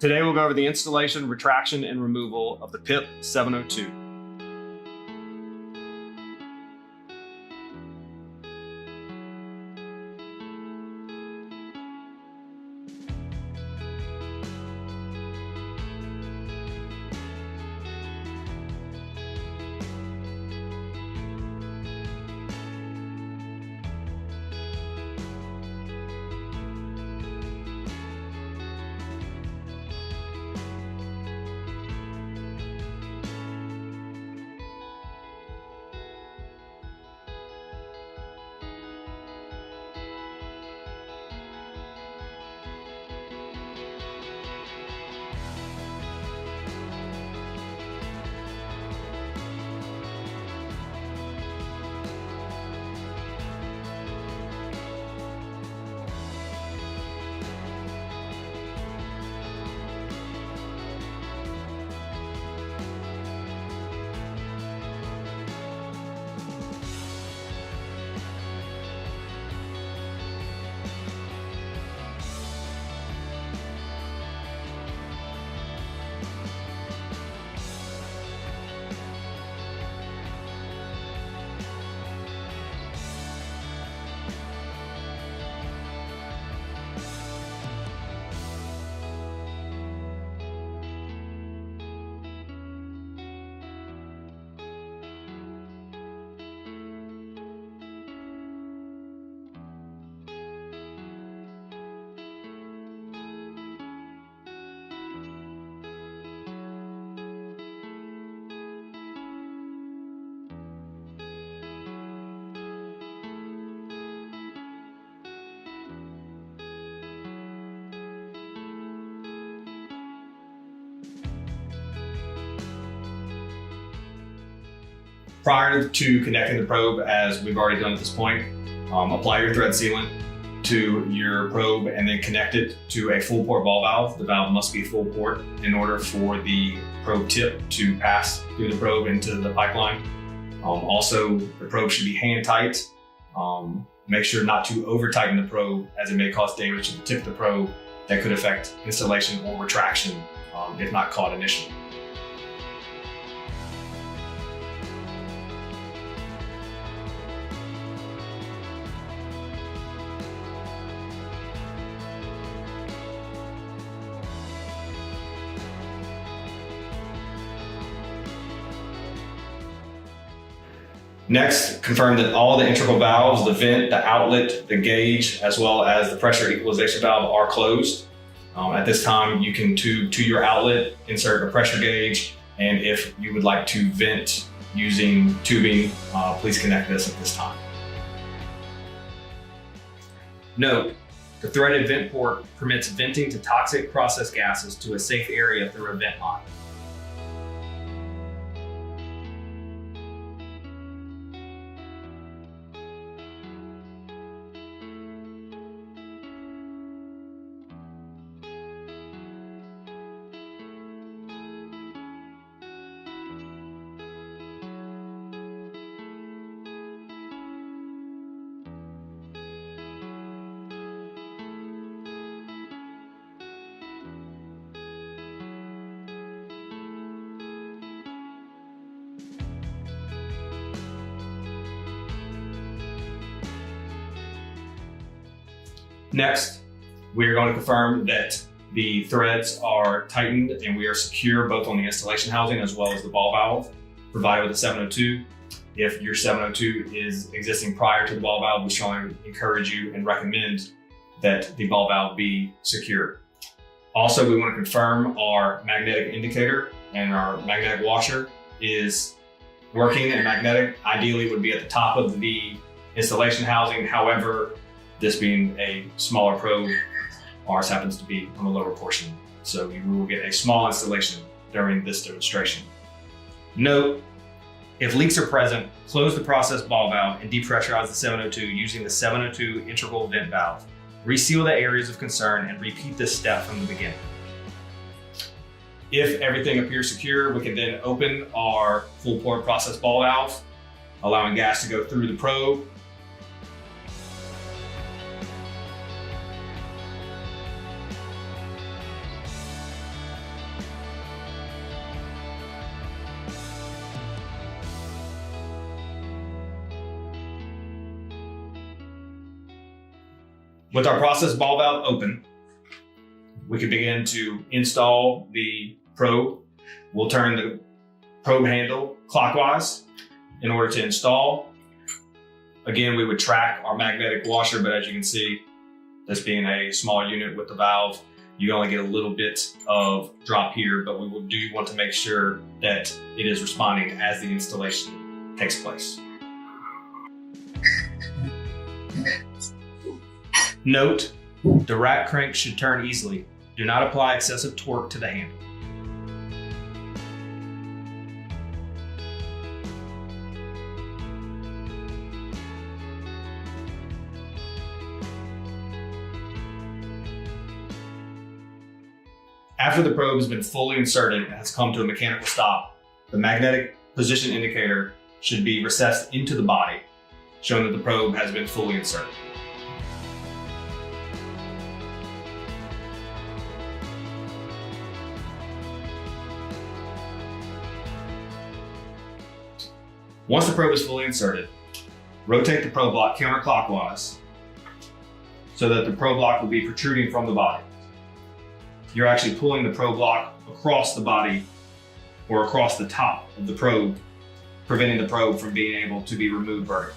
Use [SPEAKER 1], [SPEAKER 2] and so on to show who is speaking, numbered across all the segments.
[SPEAKER 1] Today we'll go over the installation, retraction, and removal of the PIP 702. Prior to connecting the probe, as we've already done at this point, apply your thread sealant to your probe and then connect it to a full port ball valve. The valve must be full port in order for the probe tip to pass through the probe into the pipeline. Also, the probe should be hand tight. Make sure not to over tighten the probe, as it may cause damage to the tip of the probe that could affect installation or retraction if not caught initially. Next, confirm that all the integral valves, the vent, the outlet, the gauge, as well as the pressure equalization valve are closed. At this time, you can tube to your outlet, insert a pressure gauge, and if you would like to vent using tubing, please connect this at this time. Note, the threaded vent port permits venting to toxic process gases to a safe area through a vent line. Next, we are going to confirm that the threads are tightened and we are secure both on the installation housing as well as the ball valve provided with the 702. If your 702 is existing prior to the ball valve, we strongly encourage you and recommend that the ball valve be secure. Also, we want to confirm our magnetic indicator and our magnetic washer is working and magnetic. Ideally, would be at the top of the installation housing. However, this being a smaller probe, ours happens to be on the lower portion. So you will get a small installation during this demonstration. Note, if leaks are present, close the process ball valve and depressurize the 702 using the 702 integral vent valve. Reseal the areas of concern and repeat this step from the beginning. If everything appears secure, we can then open our full port process ball valve, allowing gas to go through the probe. With our process ball valve open, we can begin to install the probe. We'll turn the probe handle clockwise in order to install. Again, we would track our magnetic washer, but as you can see, this being a small unit with the valve, you only get a little bit of drop here, but we do want to make sure that it is responding as the installation takes place. Note, the rack crank should turn easily. Do not apply excessive torque to the handle. After the probe has been fully inserted and has come to a mechanical stop, the magnetic position indicator should be recessed into the body, showing that the probe has been fully inserted. Once the probe is fully inserted, rotate the probe block counterclockwise so that the probe block will be protruding from the body. You're actually pulling the probe block across the body or across the top of the probe, preventing the probe from being able to be removed vertically.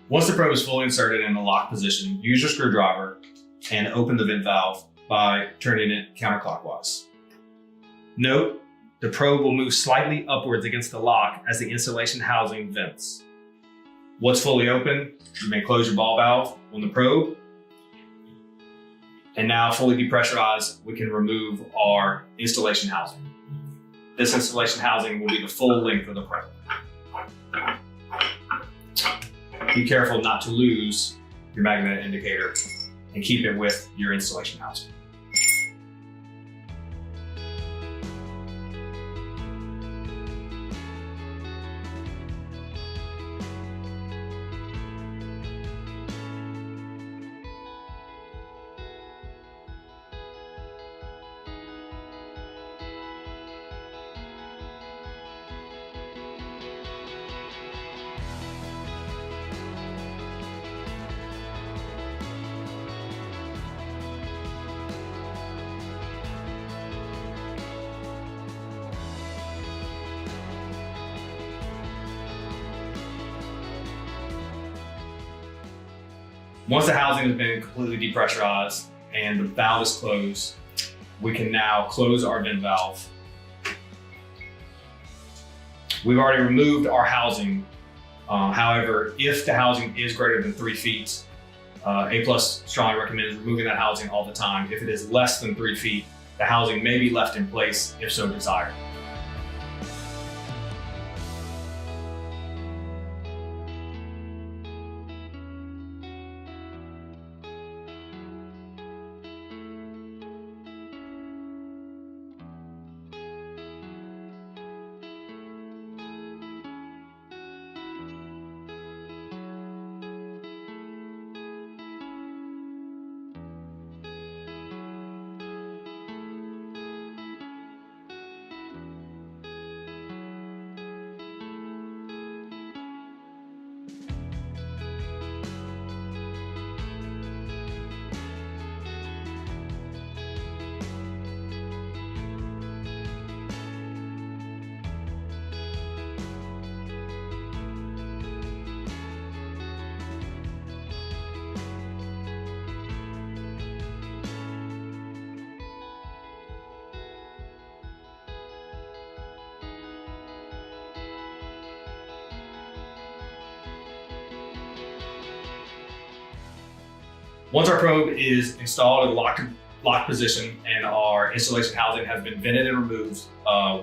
[SPEAKER 1] Once the probe is fully inserted in the lock position, use your screwdriver and open the vent valve by turning it counterclockwise. Note, the probe will move slightly upwards against the lock as the installation housing vents. Once fully open, you may close your ball valve on the probe. And now fully depressurized, we can remove our installation housing. This installation housing will be the full length of the probe. Be careful not to lose your magnet indicator and keep it with your installation housing. Once the housing has been completely depressurized and the valve is closed, we can now close our vent valve. We've already removed our housing. However, if the housing is greater than 3 feet, A+ strongly recommends removing that housing all the time. If it is less than 3 feet, the housing may be left in place if so desired. Once our probe is installed in the lock position and our installation housing has been vented and removed,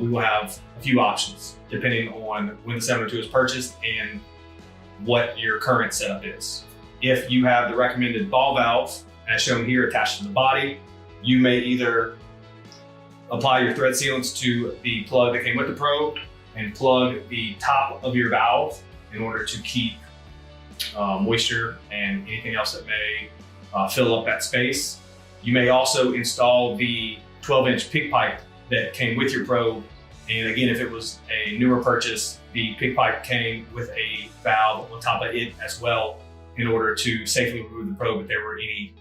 [SPEAKER 1] we will have a few options depending on when the 702 is purchased and what your current setup is. If you have the recommended ball valve, as shown here, attached to the body, you may either apply your thread sealants to the plug that came with the probe, and plug the top of your valve in order to keep moisture and anything else that may fill up that space. You may also install the 12-inch pig pipe that came with your probe. And again, if it was a newer purchase, the pig pipe came with a valve on top of it as well in order to safely remove the probe if there were any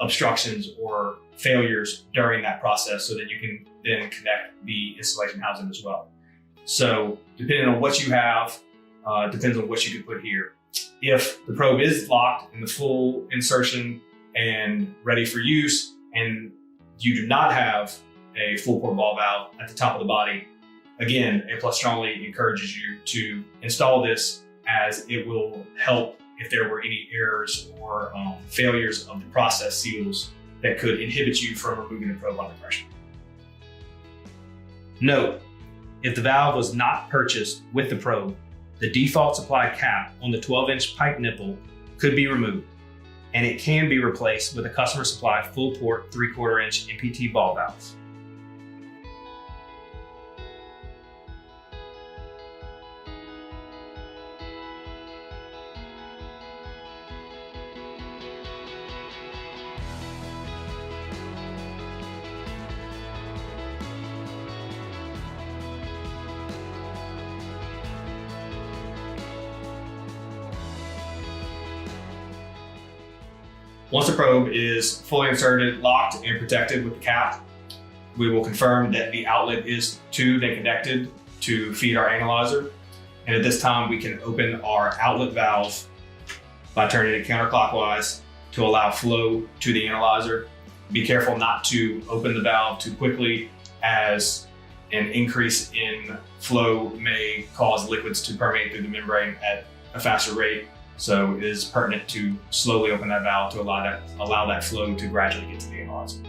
[SPEAKER 1] obstructions or failures during that process, so that you can then connect the installation housing as well. So depending on what you have, depends on what you can put here. If the probe is locked in the full insertion and ready for use, and you do not have a full port ball valve at the top of the body, again, A+ strongly encourages you to install this, as it will help if there were any errors or failures of the process seals that could inhibit you from removing the probe under pressure. Note, if the valve was not purchased with the probe, the default supply cap on the 12-inch pipe nipple could be removed, and it can be replaced with a customer supplied full port 3/4 inch MPT ball valve. Once the probe is fully inserted, locked, and protected with the cap, we will confirm that the outlet is tubed and connected to feed our analyzer. And at this time, we can open our outlet valve by turning it counterclockwise to allow flow to the analyzer. Be careful not to open the valve too quickly, as an increase in flow may cause liquids to permeate through the membrane at a faster rate. So it is pertinent to slowly open that valve to allow that flow to gradually get to the analyzer.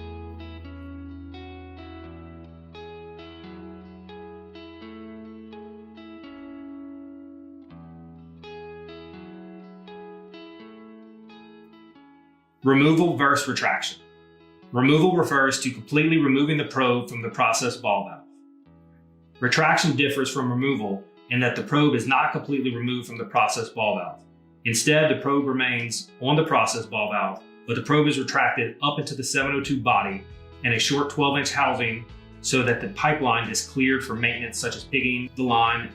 [SPEAKER 1] Removal versus retraction. Removal refers to completely removing the probe from the process ball valve. Retraction differs from removal in that the probe is not completely removed from the process ball valve. Instead, the probe remains on the process ball valve, but the probe is retracted up into the 702 body and a short 12-inch housing so that the pipeline is cleared for maintenance, such as pigging the line.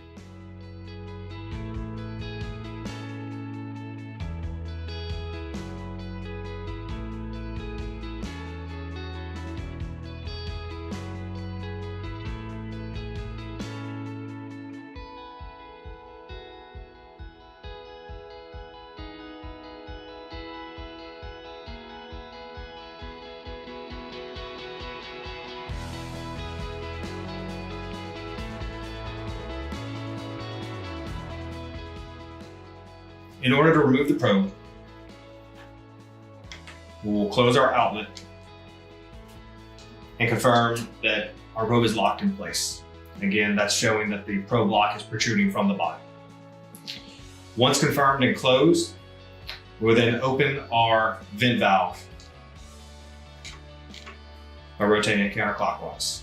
[SPEAKER 1] In order to remove the probe, we will close our outlet and confirm that our probe is locked in place. Again, that's showing that the probe lock is protruding from the body. Once confirmed and closed, we'll then open our vent valve by rotating it counterclockwise.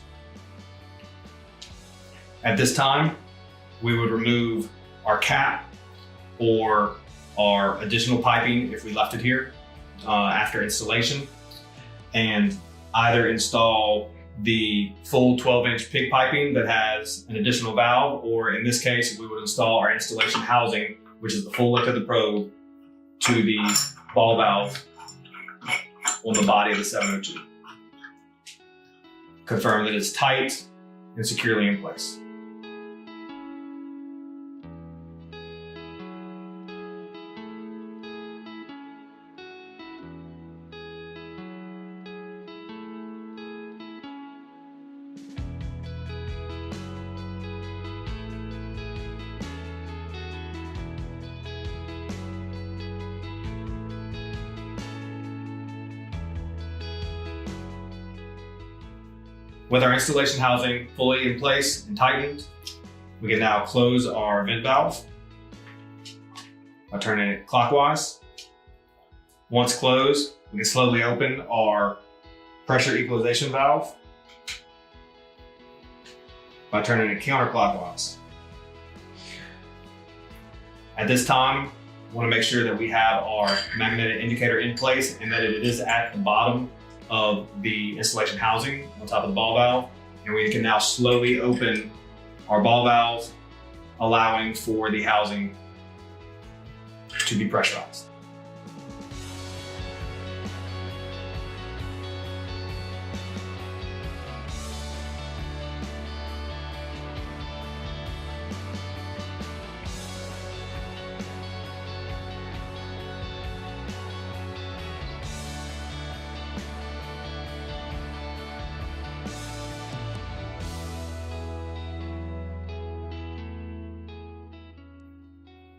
[SPEAKER 1] At this time, we would remove our cap or our additional piping if we left it here after installation, and either install the full 12-inch pig piping that has an additional valve, or in this case, we would install our installation housing, which is the full length of the probe, to the ball valve on the body of the 702. Confirm that it's tight and securely in place. With our installation housing fully in place and tightened, we can now close our vent valve by turning it clockwise. Once closed, we can slowly open our pressure equalization valve by turning it counterclockwise. At this time, we want to make sure that we have our magnetic indicator in place and that it is at the bottom of the installation housing on top of the ball valve. And we can now slowly open our ball valve, allowing for the housing to be pressurized.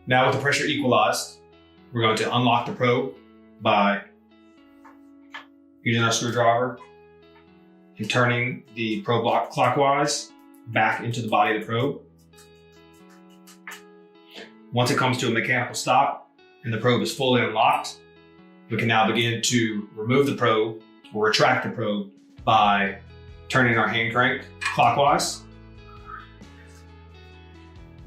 [SPEAKER 1] Now with the pressure equalized, we're going to unlock the probe by using our screwdriver and turning the probe lock clockwise back into the body of the probe. Once it comes to a mechanical stop and the probe is fully unlocked, we can now begin to remove the probe or retract the probe by turning our hand crank clockwise.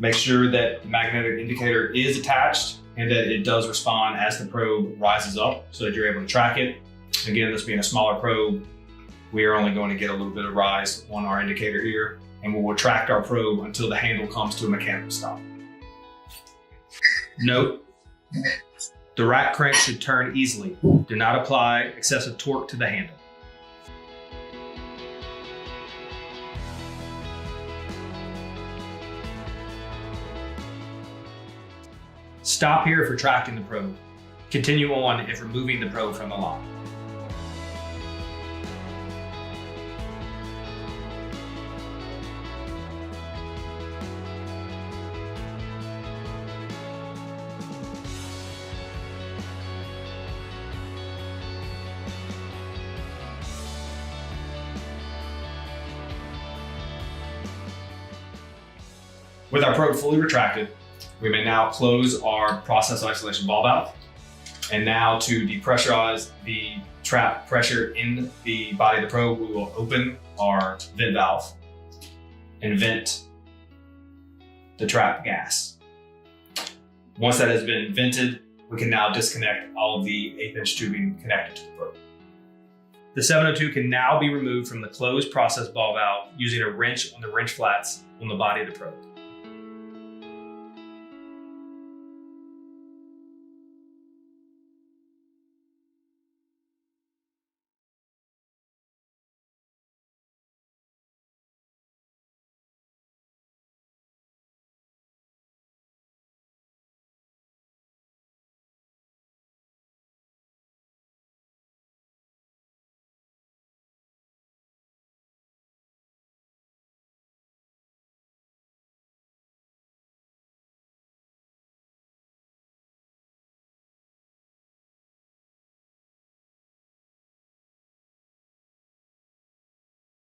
[SPEAKER 1] Make sure that the magnetic indicator is attached and that it does respond as the probe rises up so that you're able to track it. Again, this being a smaller probe, we are only going to get a little bit of rise on our indicator here, and we'll retract our probe until the handle comes to a mechanical stop. Note, the rack crank should turn easily. Do not apply excessive torque to the handle. Stop here if retracting the probe. Continue on if removing the probe from the lock. With our probe fully retracted, we may now close our process isolation ball valve. And now to depressurize the trap pressure in the body of the probe, we will open our vent valve and vent the trap gas. Once that has been vented, we can now disconnect all of the 1/8" tubing connected to the probe. The 702 can now be removed from the closed process ball valve using a wrench on the wrench flats on the body of the probe.